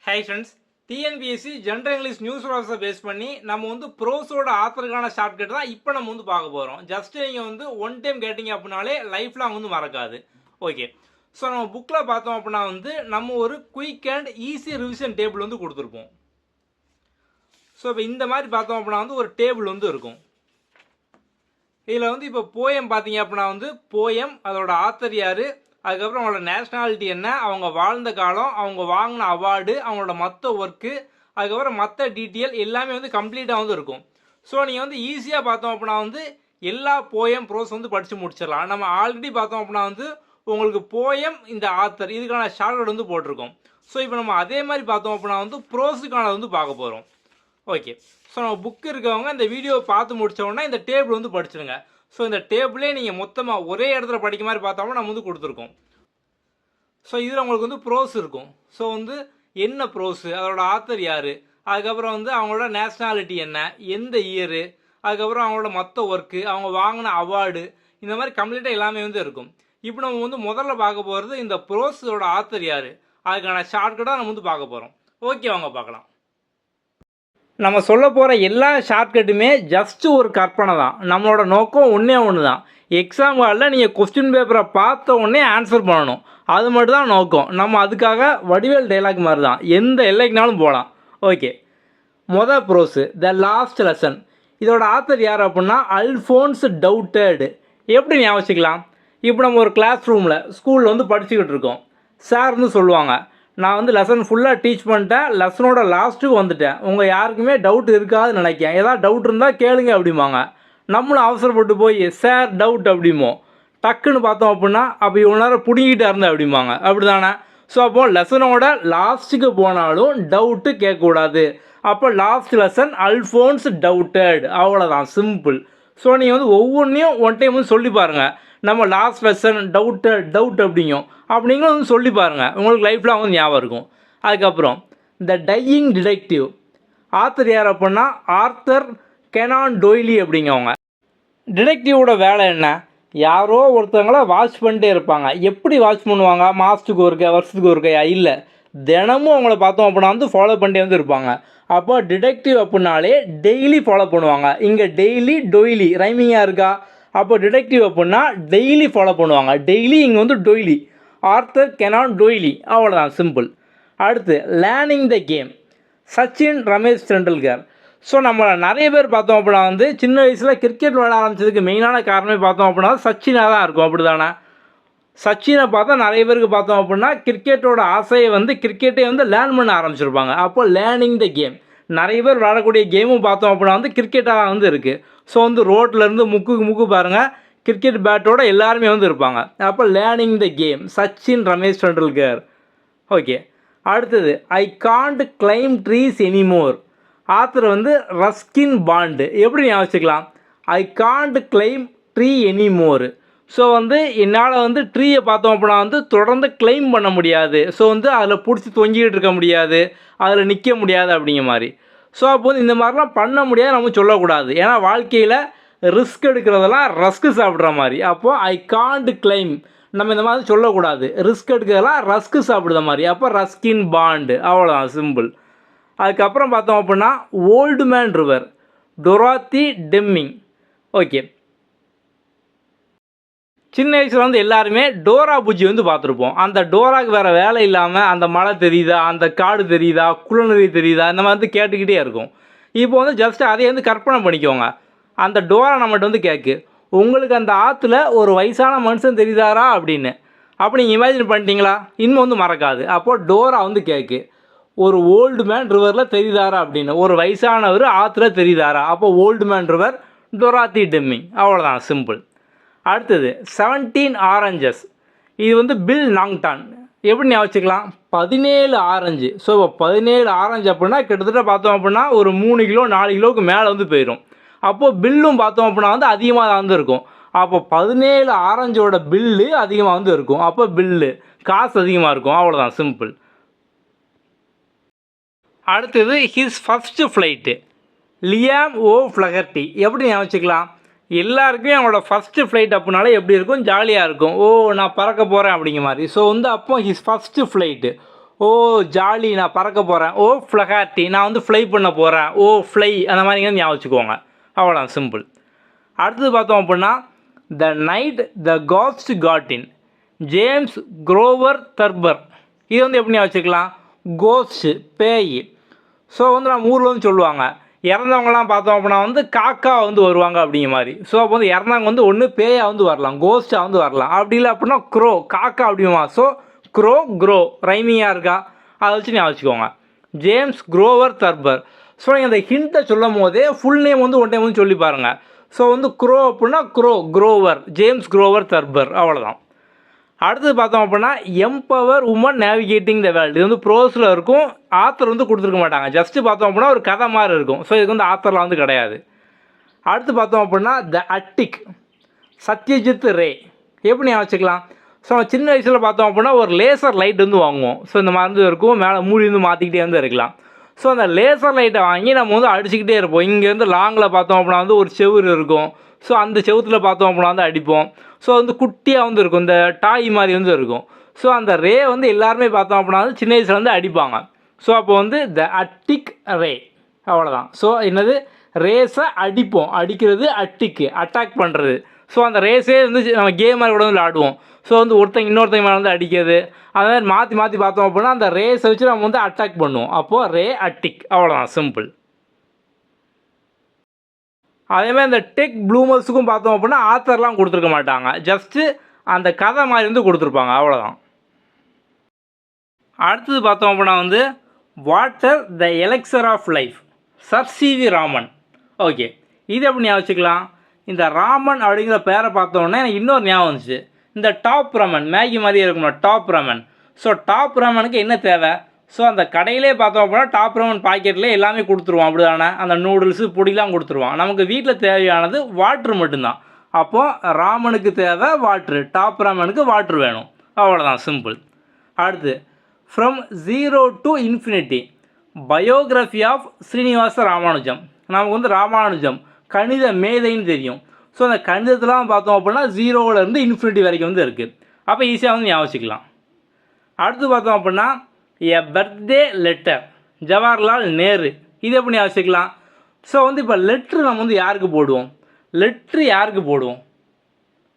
Hi friends, TNPSC general English news ப்ராசஸை base பண்ணி நம்ம வந்து ப்ரோஸோட ஆத்தருக்கான ஷார்ட்கட் தான் இப்போ நம்ம வந்து பார்க்க போகிறோம். ஜஸ்ட் நீங்கள் வந்து ஒன் டைம் கேட்டிங்க அப்படின்னாலே லைஃப் லாங் வந்து மறக்காது. ஓகே, ஸோ நம்ம புக்கில் பார்த்தோம் அப்படின்னா வந்து நம்ம ஒரு quick and easy revision table வந்து கொடுத்துருப்போம். ஸோ இப்போ இந்த மாதிரி பார்த்தோம் அப்படின்னா வந்து ஒரு டேபிள் வந்து இருக்கும். இதில் வந்து இப்போ போயம் பார்த்தீங்க அப்படின்னா வந்து போயம், அதோட ஆத்தர் யார், அதுக்கப்புறம் அவங்களோட நேஷ்னாலிட்டி என்ன, அவங்க வாழ்ந்த காலம், அவங்க வாங்கின அவார்டு, அவங்களோட மற்ற ஒர்க்கு, அதுக்கப்புறம் மற்ற டீட்டெயில் எல்லாமே வந்து கம்ப்ளீட்டாக வந்து இருக்கும். ஸோ நீங்கள் வந்து ஈஸியாக பார்த்தோம் அப்படின்னா வந்து எல்லா போயம் ப்ரோஸ் வந்து படித்து முடிச்சிடலாம். நம்ம ஆல்ரெடி பார்த்தோம் அப்படின்னா வந்து உங்களுக்கு போயம், இந்த ஆத்தர், இதுக்கான ஷார்ட்கட் வந்து போட்டிருக்கோம். ஸோ இப்போ நம்ம அதே மாதிரி பார்த்தோம் அப்படின்னா வந்து ப்ரோஸுக்கான வந்து பார்க்க போகிறோம். ஓகே, ஸோ நம்ம புக்கு இருக்கவங்க இந்த வீடியோவை பார்த்து முடித்தோன்னா இந்த டேபிள் வந்து படிச்சிடுங்க. ஸோ இந்த டேபிளே நீங்கள் மொத்தமாக ஒரே இடத்துல படிக்க மாதிரி பார்த்தோம்னா நம்ம வந்து கொடுத்துருக்கோம். ஸோ இதில் உங்களுக்கு வந்து ப்ரோஸ் இருக்கும். ஸோ வந்து என்ன ப்ரோஸு, அதோட ஆத்தர் யார், அதுக்கப்புறம் வந்து அவங்களோட நேஷ்னாலிட்டி என்ன, எந்த இயரு, அதுக்கப்புறம் அவங்களோட மற்ற ஒர்க்கு, அவங்க வாங்கின அவார்டு, இந்த மாதிரி கம்ப்ளீட்டாக எல்லாமே வந்து இருக்கும். இப்போ நம்ம வந்து முதல்ல பார்க்க போகிறது இந்த ப்ரோஸோட ஆத்தர் யார், அதுக்கான ஷார்ட்கட்டாக நம்ம வந்து பார்க்க போகிறோம். ஓகே, வாங்க பார்க்கலாம். நம்ம சொல்ல போகிற எல்லா ஷார்ட்கட்டுமே ஜஸ்ட்டு ஒரு கற்பனை தான். நம்மளோட நோக்கம் ஒன்றே ஒன்று தான். எக்ஸாம் ஹாலில் நீங்கள் கொஸ்டின் பேப்பரை பார்த்த உடனே ஆன்சர் பண்ணணும். அது மட்டும் தான் நோக்கம். நம்ம அதுக்காக வடிவேல் டைலாக் மாதிரி தான், எந்த எல்லைக்குனாலும் போகலாம். ஓகே, மொதல் ப்ரோஸு த லாஸ்ட் லெசன். இதோட ஆத்தர் யார் அப்படின்னா அல்ஃபோன்ஸ் டவுட்டட். எப்படி ஞாபகம்? இப்போ நம்ம ஒரு கிளாஸ் ரூமில் ஸ்கூலில் வந்து படிச்சுக்கிட்டு இருக்கோம். சார் வந்து சொல்லுவாங்க, நான் வந்து லெசன் ஃபுல்லாக டீச் பண்ணிட்டேன், லெசனோட லாஸ்ட்டுக்கு வந்துட்டேன், உங்கள் யாருக்குமே டவுட் இருக்காதுன்னு நினைக்கிறேன், ஏதாவது டவுட் இருந்தால் கேளுங்க அப்படிம்பாங்க. நம்மளும் அவசரப்பட்டு போய் சார் டவுட் அப்படிமோ, டக்குன்னு பார்த்தோம் அப்படின்னா அப்போ இவ்வளோ நேரம் பிடிங்கிட்டு இருந்தேன் அப்படிம்பாங்க. அப்படி தானே? ஸோ அப்போது லெசனோட லாஸ்ட்டுக்கு போனாலும் டவுட்டு கேட்கக்கூடாது. அப்போ லாஸ்ட் லெசன் அல்ஃபோன்ஸ் டவுட்டட், அவ்வளோதான், சிம்பிள். ஸோ நீங்கள் வந்து ஒவ்வொன்றையும் ஒன் டைம் வந்து சொல்லி பாருங்கள். நம்ம லாஸ்ட் லெசன் டவுட் அப்படிங்கும் அப்படிங்களும் வந்து சொல்லி பாருங்கள், உங்களுக்கு லைஃப்பில் வந்து ஞாபகம் இருக்கும். அதுக்கப்புறம் த டையிங் டிடெக்டிவ். ஆத்தர் யார் அப்படின்னா ஆர்த்தர் கெனான் டொய்லி அப்படிங்கவங்க. டிடெக்டிவோட வேலை என்ன? யாரோ ஒருத்தவங்கள வாட்ச் பண்ணிட்டே இருப்பாங்க. எப்படி வாட்ச் பண்ணுவாங்க? மாதத்துக்கு ஒருக்கா, வருஷத்துக்கு ஒருக்கையா? இல்லை, தினமும் அவங்கள பார்த்தோம் அப்படின்னா வந்து ஃபாலோ பண்ணிட்டே வந்து இருப்பாங்க. அப்போ டிடெக்டிவ் அப்படின்னாலே டெய்லி ஃபாலோ பண்ணுவாங்க. இங்கே டெய்லி டொய்லி ரைமிங்காக இருக்கா? அப்போ டிடெக்டிவ் அப்படின்னா டெய்லி ஃபாலோ பண்ணுவாங்க. டெய்லி இங்கே வந்து டொய்லி, ஆர்த்தர் கெனான் டொய்லி, அவ்வளோதான், சிம்பிள். அடுத்து learning the game. Sachin Ramesh Tendulkar. So நம்ம நிறைய பேர் பார்த்தோம் அப்படின்னா வந்து சின்ன வயசில் கிரிக்கெட் விளையாட ஆரம்பிச்சதுக்கு மெயினான காரணமே பார்த்தோம் அப்படின்னா சச்சினாக தான் இருக்கும். அப்படி தானே? சச்சினை பார்த்தா நிறைய பேருக்கு பார்த்தோம் அப்படின்னா கிரிக்கெட்டோட ஆசையை வந்து கிரிக்கெட்டே வந்து லேர்ன் பண்ண ஆரம்பிச்சிருப்பாங்க. அப்போ லேர்னிங் த கேம், நிறைய பேர் விளையாடக்கூடிய கேமும் பார்த்தோம் அப்படின்னா வந்து கிரிக்கெட்டாக வந்து இருக்குது. ஸோ வந்து ரோட்லேருந்து முக்கு பாருங்கள், கிரிக்கெட் பேட்டோட எல்லாருமே வந்து இருப்பாங்க. அப்போ learning the game, Sachin Ramesh Tendulkar. Okay, அடுத்தது I can't climb trees anymore. Author வந்து ரஸ்கின் பாண்டு. எப்படி ஞாபகம்? I can't climb tree anymore. So வந்து என்னால் வந்து ட்ரீயை பார்த்தோம் அப்படின்னா வந்து தொடர்ந்து கிளைம் பண்ண முடியாது. ஸோ வந்து அதில் பிடிச்சி தொங்கிக்கிட்டு இருக்க முடியாது, அதில் நிற்க முடியாது அப்படிங்கிற மாதிரி. ஸோ அப்போ வந்து இந்த மாதிரிலாம் பண்ண முடியாது நம்ம சொல்லக்கூடாது. ஏன்னா வாழ்க்கையில் ரிஸ்க் எடுக்கிறதெல்லாம் ரஸ்க்கு சாப்பிட்ற மாதிரி. அப்போது ஐ காண்ட் கிளைம் நம்ம இந்த மாதிரி சொல்லக்கூடாது. ரிஸ்க் எடுக்கிறதெல்லாம் ரஸ்க்கு சாப்பிட்ற மாதிரி. அப்போ ரஸ்கின் பாண்டு, அவ்வளோதான், சிம்பிள். அதுக்கப்புறம் பார்த்தோம் அப்படின்னா ஓல்டு மேன் ரிவர், டொராத்தி டெம்மிங். ஓகே, சின்ன வயசில் வந்து எல்லாருமே டோரா பூஜ்ஜி வந்து பார்த்துருப்போம். அந்த டோராக்கு வேறு வேலை இல்லாமல் அந்த மலை தெரியுதா, அந்த காடு தெரியுதா, குளநரி தெரியுதா, இந்த மாதிரி வந்து கேட்டுக்கிட்டே இருக்கும். இப்போ வந்து ஜஸ்ட் அதை வந்து கற்பனை பண்ணிக்கோங்க. அந்த டோரா நம்மகிட்ட வந்து கேட்கு, உங்களுக்கு அந்த ஆற்றுல ஒரு வயசான மனுஷன் தெரியுதாரா அப்படின்னு. அப்போ நீங்கள் இமேஜின் பண்ணிட்டீங்களா? இன்னும் வந்து மறக்காது. அப்போது டோரா வந்து கேட்கு, ஒரு ஓல்டு மேன் ரிவரில் தெரியுதாரா அப்படின்னு. ஒரு வயசானவர் ஆற்றுல தெரியுதாரா? அப்போ ஓல்டு மேன் ரிவர், டொராத்தி டெம்மிங், அவ்வளோதான், சிம்பிள். அடுத்தது 17 ஆரஞ்சஸ். இது வந்து பில் நாங்டான். எப்படி ஞாபகம்? 17 ஆரஞ்சு. ஸோ 17 ஆரஞ்சு அப்படின்னா கிட்டத்தட்ட பார்த்தோம் அப்படின்னா ஒரு 3 கிலோ 4 கிலோவுக்கு மேலே வந்து போயிடும். அப்போது பில்லும் பார்த்தோம் அப்படின்னா வந்து அதிகமாக தான் வந்து இருக்கும். அப்போ 17 ஆரஞ்சோட பில்லு அதிகமாக வந்து இருக்கும். அப்போ பில்லு காசு அதிகமாக இருக்கும், அவ்வளோதான், சிம்பிள். அடுத்தது ஹிஸ் ஃபஸ்ட்டு ஃப்ளைட்டு, லியாம் ஓ ஃப்ளகர்ட்டி. எப்படி ஞாபகம்? எல்லாருக்குமே அவங்களோட ஃபஸ்ட்டு ஃப்ளைட் அப்படின்னாலே எப்படி இருக்கும்? ஜாலியாக இருக்கும். ஓ, நான் பறக்க போகிறேன் அப்படிங்கிற மாதிரி. ஸோ வந்து அப்போ ஹிஸ் ஃபஸ்ட்டு ஃப்ளைட்டு ஓ ஜாலி நான் பறக்க போகிறேன், ஓ ஃப்ளகாட்டி நான் வந்து ஃப்ளை பண்ண போகிறேன், ஓ ஃப்ளை அந்த மாதிரிங்க ஞாபகம் வச்சுக்கோங்க. அவ்வளோதான் சிம்பிள். அடுத்தது பார்த்தோம் அப்படின்னா த நைட் த காஸ்ட் காட்டின் ஜேம்ஸ் குரோவர் தர்பர். இது வந்து எப்படி வச்சுக்கலாம், கோஸ்ட்டு பேய். ஸோ வந்து நம்ம ஊரில் வந்து சொல்லுவாங்க இறந்தவங்கலாம் பார்த்தோம் அப்படின்னா வந்து காக்கா வந்து வருவாங்க அப்படிங்கிற மாதிரி. ஸோ அப்போ வந்து இறந்தவங்க வந்து ஒன்று பேயாக வந்து வரலாம், கோஸ்ட்டாக வந்து வரலாம், அப்படி இல்லை அப்படின்னா க்ரோ காக்கா அப்படிமா. ஸோ க்ரோ க்ரோ ரைமிங்காக இருக்கா, அதை வச்சு ஞாபகம் வச்சுக்கோங்க. James Grover Thurber. ஸோ நீங்கள் அந்த ஹிண்ட்டை சொல்லும் போதே ஃபுல் நேம் வந்து ஒன் டைம் வந்து சொல்லி பாருங்கள். ஸோ வந்து க்ரோ அப்படின்னா க்ரோ குரோவர் ஜேம்ஸ் குரோவர் தர்பர், அவ்வளோதான். அடுத்தது பார்த்தோம் அப்படின்னா empower women navigating the world. இது வந்து ப்ரோஸில் இருக்கும், ஆத்தர் வந்து கொடுத்துருக்க மாட்டாங்க, ஜஸ்ட்டு பார்த்தோம் அப்படின்னா ஒரு கதை மாதிரி இருக்கும். ஸோ இதுக்கு வந்து ஆத்தர்லாம் வந்து கிடையாது. அடுத்து பார்த்தோம் அப்படின்னா த அட்டிக் சத்யஜித் ரே. எப்படி வச்சுக்கலாம், ஸோ சின்ன வயசில் பார்த்தோம் அப்படின்னா ஒரு லேசர் லைட் வந்து வாங்குவோம். ஸோ இந்த மாதிரி வந்து இருக்கும், மேலே மூடி வந்து மாற்றிக்கிட்டே வந்து இருக்கலாம். ஸோ அந்த லேசர் லைட்டை வாங்கி நம்ம வந்து அடிச்சுக்கிட்டே இருப்போம். இங்கேருந்து லாங்கில் பார்த்தோம் அப்படின்னா வந்து ஒரு செவுரு இருக்கும். ஸோ அந்த செவுத்தில் பார்த்தோம் அப்படின்னா வந்து அடிப்போம். ஸோ வந்து குட்டியாக வந்து இருக்கும், இந்த டாய் மாதிரி வந்து இருக்கும். ஸோ அந்த ரே வந்து எல்லாருமே பார்த்தோம் அப்படின்னா வந்து சின்ன வயசில் வந்து அடிப்பாங்க. ஸோ அப்போ வந்து த அட்டிக் ரே, அவ்வளோதான். ஸோ என்னது, ரேஸை அடிப்போம், அடிக்கிறது அட்டிக்கு அட்டாக் பண்ணுறது. ஸோ அந்த ரேஸே வந்து நம்ம கேம் மாதிரி கூட வந்து விளாடுவோம். ஸோ வந்து ஒருத்தங்க இன்னொருத்தங்க மேலே வந்து அடிக்கிறது, அது மாதிரி மாற்றி மாற்றி பார்த்தோம் அப்படின்னா அந்த ரேஸை வச்சு நம்ம வந்து அட்டாக் பண்ணுவோம். அப்போது ரே அட்டிக், அவ்வளோதான் சிம்பிள். அதேமாதிரி இந்த டெக் ப்ளூமர்ஸுக்கும் பார்த்தோம் அப்படின்னா ஆத்தர்லாம் கொடுத்துருக்க மாட்டாங்க, ஜஸ்ட்டு அந்த கதை மாதிரி வந்து கொடுத்துருப்பாங்க, அவ்வளோதான். அடுத்தது பார்த்தோம் அப்படின்னா வந்து water the elixir of life sir CV Raman. Okay, இது எப்படி ஞாபகம் வச்சுக்கலாம், இந்த ராமன் அப்படிங்கிற பேரை பார்த்தோன்னே எனக்கு இன்னொரு ஞாபகம் வந்துச்சு, இந்த டாப் ரமன் மேகி மாதிரியே இருக்கும்ல டாப் ரமன். ஸோ டாப் ரமனுக்கு என்ன தேவை, ஸோ அந்த கடையிலே பார்த்தோம் அப்படின்னா டாப் ரமன் பாக்கெட்லேயே எல்லாமே கொடுத்துருவான், அப்படி தானே, அந்த நூடுல்ஸு பொடிலாம் கொடுத்துருவான். நமக்கு வீட்டில் தேவையானது வாட்ரு மட்டும்தான். அப்போது ராமனுக்கு தேவை வாட்ரு, டாப் ராமனுக்கு வாட்ரு வேணும், அவ்வளோதான் சிம்பிள். அடுத்து from zero to infinity biography of Srinivasa Ramanujam. நமக்கு வந்து ராமானுஜம் கணித மேதைன்னு தெரியும். ஸோ அந்த கணிதத்தெலாம் பார்த்தோம் அப்படின்னா ஜீரோவிலேருந்து இன்ஃபினிட்டி வரைக்கும் வந்து இருக்குது. அப்போ ஈஸியாக வந்து ஞாபகம் வச்சுக்கலாம். அடுத்து பார்த்தோம் அப்படின்னா எ பர்த்டே லெட்டர் ஜவஹர்லால் நேரு. இது எப்படி ஞாபகம் வச்சுக்கலாம், ஸோ வந்து இப்போ லெட்ரு நம்ம வந்து யாருக்கு போடுவோம், லெட்ரு யாருக்கு போடுவோம்,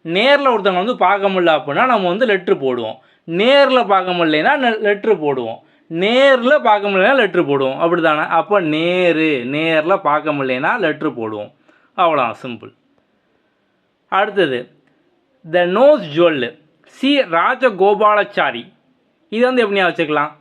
நேரில் ஒருத்தவங்க வந்து பார்க்க முடியல அப்படின்னா நம்ம வந்து லெட்ரு போடுவோம், நேரில் பார்க்க முடியலைன்னா லெட்ரு போடுவோம், நேரில் பார்க்க முடியலைன்னா லெட்ரு போடுவோம், அப்படி தானே. அப்போ நேரில் பார்க்க முடியலைன்னா லெட்ரு போடுவோம், அவ்வளோதான் சிம்பிள். அடுத்தது the nose jewel C Rajagopalachari. இது வந்து எப்படி வச்சுக்கலாம்,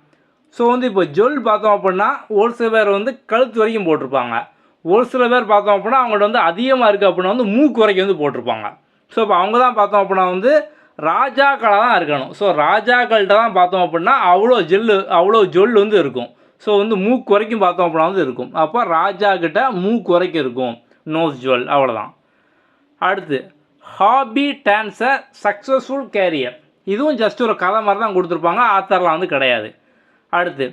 ஸோ வந்து இப்போ ஜுவல் பார்த்தோம் அப்படின்னா ஒரு சில பேர் வந்து கழுத்து வரைக்கும் போட்டிருப்பாங்க, ஒரு சில பேர் பார்த்தோம் அப்படின்னா அவங்கள்ட்ட வந்து அதிகமாக இருக்குது அப்படின்னா வந்து மூக்கு வரைக்கும் வந்து போட்டிருப்பாங்க. ஸோ இப்போ அவங்க தான் பார்த்தோம் அப்படின்னா வந்து ராஜாக்களாக தான் இருக்கணும். ஸோ ராஜாக்கள்கிட்ட தான் பார்த்தோம் அப்படின்னா அவ்வளோ ஜொல் வந்து இருக்கும். ஸோ வந்து மூக்கு வரைக்கும் பார்த்தோம் அப்படின்னா வந்து இருக்கும். அப்போ ராஜா கிட்ட மூக்கு வரைக்கும் இருக்கும் நோஸ் ஜுவல், அவ்வளோதான். அடுத்து hobby dance a successful career. இதுவும் ஜஸ்ட் ஒரு கதை மாதிரி தான் கொடுத்துருப்பாங்க, ஆத்தர்லாம் வந்து கிடையாது. அடுத்து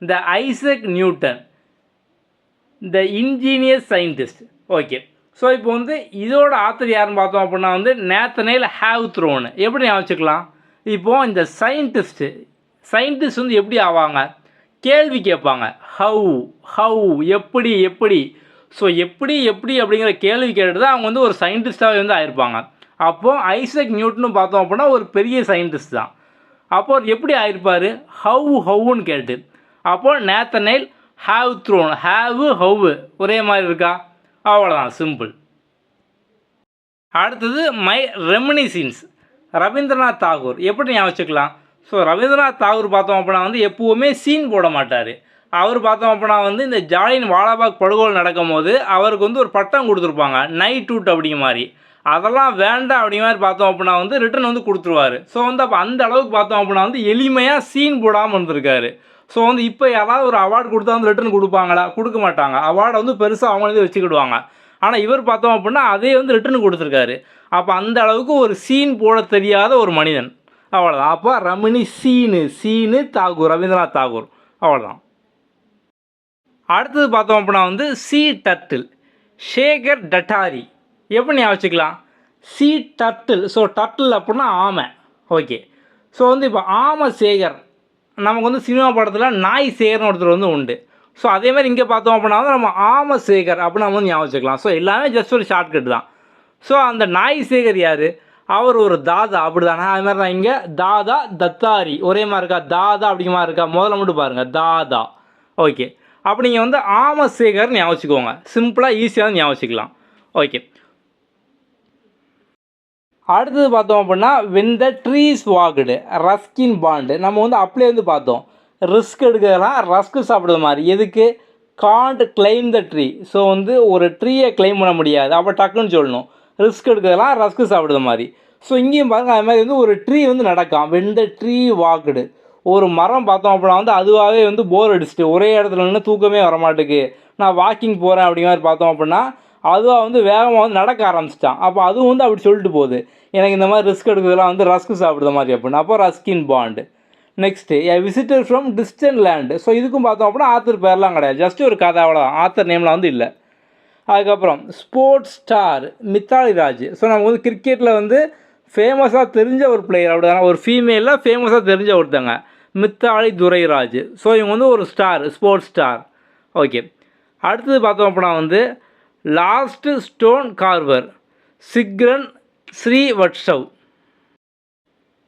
the Isaac Newton the ingenious scientist. Okay, so இப்போ வந்து இதோட ஆத்தர் யாருன்னு பார்த்தோம் அப்படின்னா வந்து நேத்தனைல் ஹேவ்த்ரோன். எப்படி வச்சுக்கலாம், இப்போது இந்த சயின்டிஸ்ட் வந்து எப்படி ஆவாங்க, கேள்வி கேட்பாங்க, ஹவு எப்படி. ஸோ எப்படி அப்படிங்கிற கேள்வி கேட்டுட்டு தான் அவங்க வந்து ஒரு சயின்டிஸ்டாகவே வந்து ஆயிருப்பாங்க. அப்போது ஐசக் நியூட்டனும் பார்த்தோம் அப்படின்னா ஒரு பெரிய சயின்டிஸ்ட் தான். அப்போ அவர் எப்படி ஆயிருப்பார், ஹவுன்னு கேட்டு. அப்போது நேத்தனைல் ஹேவ்த்ரோன், ஹவு ஒரே மாதிரி இருக்கா, அவ்வளோதான் சிம்பிள். அடுத்தது மை ரெமினிசன்ஸ் ரவீந்திரநாத் தாகூர். எப்படி வச்சுக்கலாம், ஸோ ரவீந்திரநாத் தாகூர் பார்த்தோம் அப்படின்னா வந்து எப்போவுமே சீன் போட மாட்டார். அவர் பார்த்தோம் அப்படின்னா வந்து இந்த ஜாலியன் வாலாபாக் படுகொலை நடக்கும் போது அவருக்கு வந்து ஒரு பட்டம் கொடுத்துருப்பாங்க, நைட்வுட் அப்படிங்கிற மாதிரி. அதெல்லாம் வேண்டாம் அப்படிங்கிற மாதிரி பார்த்தோம் அப்படின்னா வந்து ரிட்டன் வந்து கொடுத்துருவார். ஸோ வந்து அப்போ அந்த அளவுக்கு பார்த்தோம் அப்படின்னா வந்து எளிமையாக சீன் போடாமல் இருந்திருக்காரு. ஸோ வந்து இப்போ யாராவது ஒரு அவார்டு கொடுத்தா வந்து ரிட்டன் கொடுப்பாங்களா, கொடுக்க மாட்டாங்க. அவார்டை வந்து பெருசாக அவங்களே வச்சுக்கிடுவாங்க. ஆனால் இவர் பார்த்தோம் அப்படின்னா அதே வந்து ரிட்டன் கொடுத்துருக்காரு. அப்போ அந்த அளவுக்கு ஒரு சீன் போட தெரியாத ஒரு மனிதன், அவ்வளோதான். அப்போ ரமணி சீனு தாகூர், ரவீந்திரநாத் தாகூர், அவ்வளோதான். அடுத்தது பார்த்தோம் அப்படின்னா வந்து சி டர்ட்டில் ஷேகர் டட்டாரி. எப்படி வச்சுக்கலாம், சி டர்ட்டில். ஸோ டர்ட்டில் அப்படின்னா ஆமை. ஓகே, ஸோ வந்து இப்போ ஆமை சேகர் நமக்கு வந்து சினிமா படத்தில் நாய் சேகர்னு ஒருத்தர் வந்து உண்டு. ஸோ அதே மாதிரி இங்கே பார்த்தோம் அப்படின்னா வந்து நம்ம ஆமசேகர் அப்படின்னு நம்ம வந்து ஞாபகம் வச்சுக்கலாம். ஸோ எல்லாமே ஜஸ்ட் ஒரு ஷார்ட்கட் தான். ஸோ அந்த நாய் சேகர் யார்? அவர் ஒரு தாதா, அப்படி தானே? அது மாதிரி தான் இங்கே தாதா தத்தாரி ஒரே மாதிரி இருக்கா? தாதா அப்படிங்கிற மாதிரி இருக்கா? முதல்ல மட்டும் பாருங்கள், தாதா. ஓகே, அப்போ நீங்கள் வந்து ஆமசேகர் ஞாபகம் வச்சுக்கோங்க. சிம்பிளாக ஈஸியாக ஞாபகம் வச்சுக்கலாம். ஓகே, அடுத்தது பார்த்தோம் அப்படின்னா when the trees walked Ruskin Bond. நம்ம வந்து அப்படியே வந்து பார்த்தோம், ரிஸ்க் எடுக்கலாம், ரஸ்க்கு சாப்பிட்ற மாதிரி. எதுக்கு? Can't climb the tree. So வந்து ஒரு ட்ரீயை கிளைம் பண்ண முடியாது, அப்போ டக்குன்னு சொல்லணும். ரிஸ்க் எடுக்கலாம், ரஸ்க்கு சாப்பிட்ற மாதிரி. ஸோ இங்கேயும் பாருங்கள், அது மாதிரி வந்து ஒரு ட்ரீ வந்து நடக்கும். வென் த ட்ரீ வாக்டு, ஒரு மரம் பார்த்தோம் அப்படின்னா வந்து அதுவாகவே வந்து போர் அடிச்சுட்டு ஒரே இடத்துல நின்று தூக்கமே வரமாட்டுக்கு, நான் வாக்கிங் போகிறேன் அப்படிங்கிற மாதிரி பார்த்தோம் அப்படின்னா அதுவாக வந்து வேகமாக வந்து நடக்க ஆரம்பிச்சிட்டான். அப்போ அதுவும் வந்து அப்படி சொல்லிட்டு போகுது, எனக்கு இந்த மாதிரி ரிஸ்க் எடுக்கிறதுலாம் வந்து ரஸ்க்கு சாப்பிட்ற மாதிரி அப்படின்னு. அப்போ Ruskin Bond. Next a visitor from distant land. So இதுக்கும் பார்த்தோம் அப்படின்னா ஆத்தர் பேர்லாம் கிடையாது, ஜஸ்ட் ஒரு கதை, அவ்வளோதான். ஆத்தர் நேம்லாம் வந்து இல்லை. அதுக்கப்புறம் sports star Mithali Raj. So நமக்கு வந்து கிரிக்கெட்டில் வந்து ஃபேமஸாக தெரிஞ்ச ஒரு பிளேயர், அப்படி தானே? ஒரு ஃபீமேலில் ஃபேமஸாக தெரிஞ்ச ஒருத்தங்க மித்தாலி துரைராஜ். ஸோ இவங்க வந்து ஒரு ஸ்டார், ஸ்போர்ட்ஸ் ஸ்டார். ஓகே, அடுத்தது பார்த்தோம் அப்படின்னா வந்து லாஸ்ட் ஸ்டோன் கார்வர் சிக்ரன் ஸ்ரீவட்சவ்.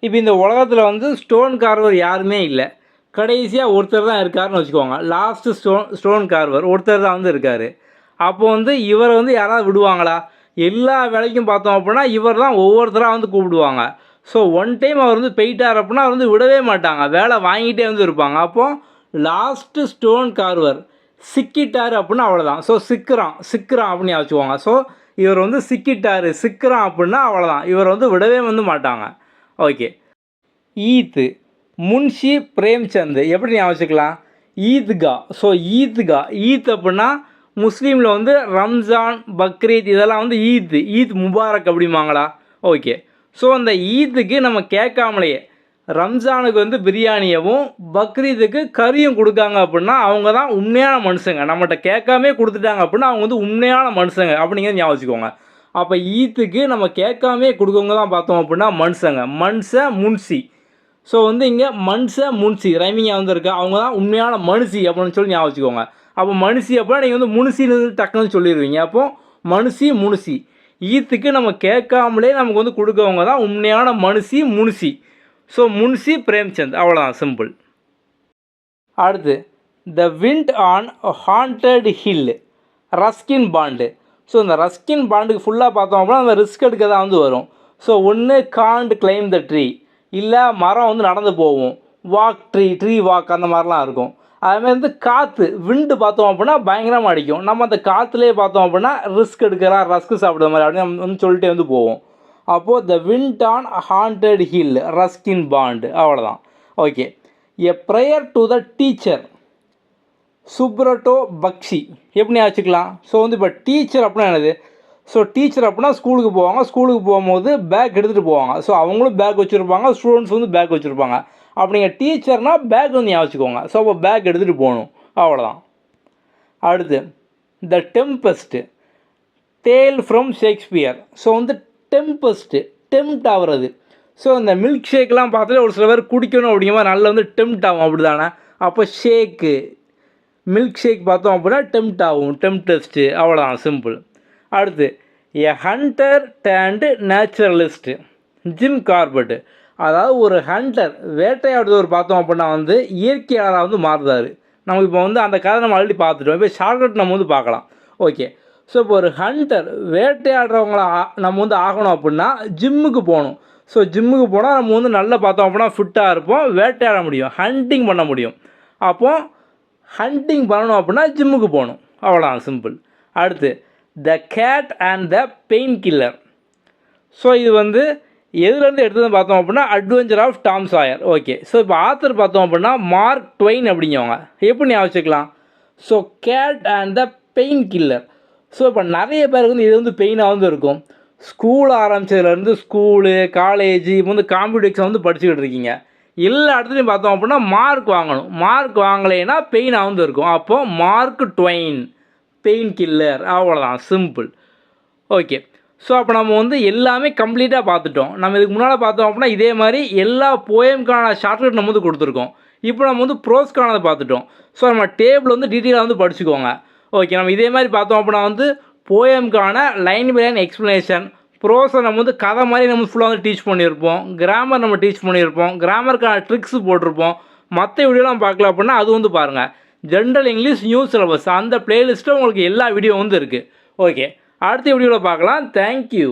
இப்போ இந்த உலகத்தில் வந்து ஸ்டோன் கார்வர் யாருமே இல்லை, கடைசியாக ஒருத்தர் தான் இருக்காருன்னு வச்சுக்கோங்க. லாஸ்ட்டு ஸ்டோன் கார்வர் ஒருத்தர் தான் வந்து இருக்கார். அப்போ வந்து இவரை வந்து யாராவது விடுவாங்களா? எல்லா வேலைக்கும் பார்த்தோம் அப்படின்னா இவர் தான் ஒவ்வொருத்தராக வந்து கூப்பிடுவாங்க. ஸோ ஒன் டைம் அவர் வந்து போயிட்டார் அப்படின்னா அவர் வந்து விடவே மாட்டாங்க, வேலை வாங்கிட்டே வந்து இருப்பாங்க. அப்போது லாஸ்ட்டு ஸ்டோன் கார்வர் சிக்கிட்டார் அப்படின்னா அவ்வளோதான். ஸோ சிக்கிறான் அப்படின்னு வச்சுக்கோங்க. ஸோ இவர் வந்து சிக்கிறான் அப்படின்னா அவ்வளோதான், இவர் வந்து விடவே வந்து மாட்டாங்க. ஓகே, ஈத் முன்ஷி பிரேம்சந்த் எப்படி ஞாபகம் வச்சுக்கலாம்? ஈத்கா. ஸோ ஈத் அப்படின்னா முஸ்லீமில் வந்து ரம்ஜான், பக்ரீத் இதெல்லாம் வந்து ஈத் முபாரக் அப்படிம்பாங்களா? ஓகே, ஸோ அந்த ஈத்துக்கு நம்ம கேட்காமலேயே ரம்ஜானுக்கு வந்து பிரியாணியவும் பக்ரீத்துக்கு கறியும் கொடுக்காங்க அப்படின்னா அவங்க தான் உண்மையான மனுஷங்க. நம்மகிட்ட கேட்காமே கொடுத்துட்டாங்க அப்படின்னா அவங்க வந்து உண்மையான மனுஷங்க அப்படிங்கிறத ஞாபகம் வச்சுக்கோங்க. அப்போ ஈத்துக்கு நம்ம கேட்காமே கொடுக்கவங்க தான் பார்த்தோம் அப்படின்னா மனுஷங்க, முன்சி. ஸோ வந்து இங்கே முன்சி ரைமிங்காக வந்து இருக்கா, அவங்க தான் உண்மையான மனுஷி அப்படின்னு சொல்லி ஞாபகம் வச்சுக்கோங்க. அப்போ மனுஷி அப்படின்னா நீங்கள் வந்து முனுசின்னு டக்குன்னு சொல்லிடுவீங்க. அப்போது முனுசி ஈத்துக்கு நம்ம கேட்காமலே நமக்கு வந்து கொடுக்கவங்க தான் உண்மையான முனுசி. ஸோ முன்ஷி பிரேம்சந்த், அவ்வளோதான், சிம்பிள். அடுத்து the wind on haunted hill Ruskin Bond. So இந்த ரஸ்கின் பாண்டுக்கு ஃபுல்லாக பார்த்தோம் அப்படின்னா அந்த ரிஸ்க் எடுக்க தான் வந்து வரும். ஸோ ஒன்று காண்ட் கிளைம் த ட்ரீ, இல்லை மரம் வந்து நடந்து போகும், வாக் ட்ரீ வாக் அந்த மாதிரிலாம் இருக்கும். அதுமாதிரி வந்து காற்று விண்டு பார்த்தோம் அப்படின்னா பயங்கரமாக அடிக்கும். நம்ம அந்த காற்றுலேயே பார்த்தோம் அப்படின்னா ரிஸ்க் எடுக்கிறா, ரஸ்க்கு சாப்பிட்ற மாதிரி அப்படின்னு வந்து சொல்லிட்டே வந்து போவோம். அப்போது the wind on haunted hill Ruskin Bond, அவ்வளோதான். Okay, a prayer to the teacher Subroto Bakshi எப்படி வச்சுக்கலாம்? ஸோ வந்து இப்போ டீச்சர் அப்படின்னா என்னது? ஸோ டீச்சர் அப்படின்னா ஸ்கூலுக்கு போவாங்க, ஸ்கூலுக்கு போகும்போது பேக் எடுத்துகிட்டு போவாங்க. ஸோ அவங்களும் பேக் வச்சுருப்பாங்க, ஸ்டூடெண்ட்ஸ் வந்து பேக் வச்சுருப்பாங்க. அப்படிங்க டீச்சர்னால் பேக் வந்து வச்சுக்கோங்க. ஸோ அப்போ பேக் எடுத்துகிட்டு போகணும், அவ்வளோதான். அடுத்து த டெம்பஸ்ட்டு டேல் ஃப்ரம் ஷேக்ஸ்பியர். ஸோ வந்து டெம்ப்ட் ஆகிறது. ஸோ இந்த மில்க் ஷேக்லாம் பார்த்தாலே ஒரு சில பேர் குடிக்கணும் அப்படிங்கிற மாதிரி நல்லா வந்து டெம்ப்ட் ஆகும், அப்படி தானே? அப்போ மில்க் ஷேக் பார்த்தோம் அப்படின்னா டெம்ப்ட் ஆகும், டெம்ப்டஸ்ட்டு, அவ்வளோதான், சிம்பிள். அடுத்து எ ஹண்டர் டேண்ட் நேச்சுரலிஸ்ட்டு ஜிம் கார்பெட்டு. அதாவது ஒரு ஹண்டர் வேட்டையாடுறவர் பார்த்தோம் அப்படின்னா வந்து இயற்கையாளராக வந்து மாறுதார். நம்ம இப்போ வந்து அந்த கதை நம்ம ஆல்ரெடி பார்த்துட்டோம், இப்போ ஷார்ட்கட் நம்ம வந்து பார்க்கலாம். ஓகே, ஸோ இப்போ ஒரு ஹண்டர் வேட்டையாடுறவங்கள நம்ம வந்து ஆகணும் அப்படின்னா ஜிம்முக்கு போகணும். ஸோ ஜிம்முக்கு போனால் நம்ம வந்து நல்லா பார்த்தோம் அப்படின்னா ஃபிட்டாக இருப்போம், வேட்டையாட முடியும், ஹண்டிங் பண்ண முடியும். அப்போது ஹண்டிங் பண்ணணும் அப்படின்னா ஜிம்முக்கு போகணும், அவ்வளோதான், சிம்பிள். அடுத்து the cat and the pain killer. So இது வந்து எதுலேருந்து எடுத்ததுன்னு பார்த்தோம் அப்படின்னா adventure of Tom Sawyer. Okay, so இப்போ ஆத்தர் பார்த்தோம் அப்படின்னா மார்க் ட்வைன் அப்படிங்கவங்க. எப்படி ஞாபகம் வச்சுக்கலாம்? So cat and the pain killer. So இப்போ நிறைய பேருக்கு வந்து இது வந்து பெயினாக வந்து இருக்கும். ஸ்கூல் ஆரம்பித்ததுலேருந்து ஸ்கூலு, காலேஜ், இப்போ வந்து காம்படிட்டிவ் எக்ஸாம் வந்து படிச்சுக்கிட்டு இருக்கீங்க. எல்லா இடத்துலையும் பார்த்தோம் அப்படின்னா மார்க் வாங்கணும், மார்க் வாங்கலைன்னா பெயினாக வந்து இருக்கும். அப்போது மார்க் ட்வைன் பெயின் கில்லர், அவ்வளோதான், சிம்பிள். ஓகே, ஸோ அப்போ நம்ம வந்து எல்லாமே கம்ப்ளீட்டாக பார்த்துட்டோம். நம்ம இதுக்கு முன்னால் பார்த்தோம் அப்படின்னா இதே மாதிரி எல்லா போயம்க்கான ஷார்ட்கட் நம்ம வந்து கொடுத்துருக்கோம். இப்போ நம்ம வந்து ப்ரோஸ்க்கானதை பார்த்துட்டோம். ஸோ நம்ம டேபிள் வந்து டீட்டெயிலாக வந்து படிச்சுக்கோங்க. ஓகே, நம்ம இதே மாதிரி பார்த்தோம் அப்படின்னா வந்து போயம்க்கான லைன் பை லைன் எக்ஸ்ப்ளனேஷன், ப்ரோஸை நம்ம வந்து கதை மாதிரி நம்ம ஃபுல்லாக வந்து டீச் பண்ணியிருப்போம், கிராமர் நம்ம டீச் பண்ணியிருப்போம், கிராமருக்கான ட்ரிக்ஸ் போட்டிருப்போம். மற்ற வீடியோலாம் பார்க்கல அப்படின்னா அது வந்து பாருங்கள், ஜென்ரல் இங்கிலீஷ் நியூ சிலபஸ் அந்த பிளேலிஸ்ட்டில் உங்களுக்கு எல்லா வீடியோ வந்து இருக்குது. ஓகே, அடுத்த வீடியோவில் பார்க்கலாம். தேங்க்யூ.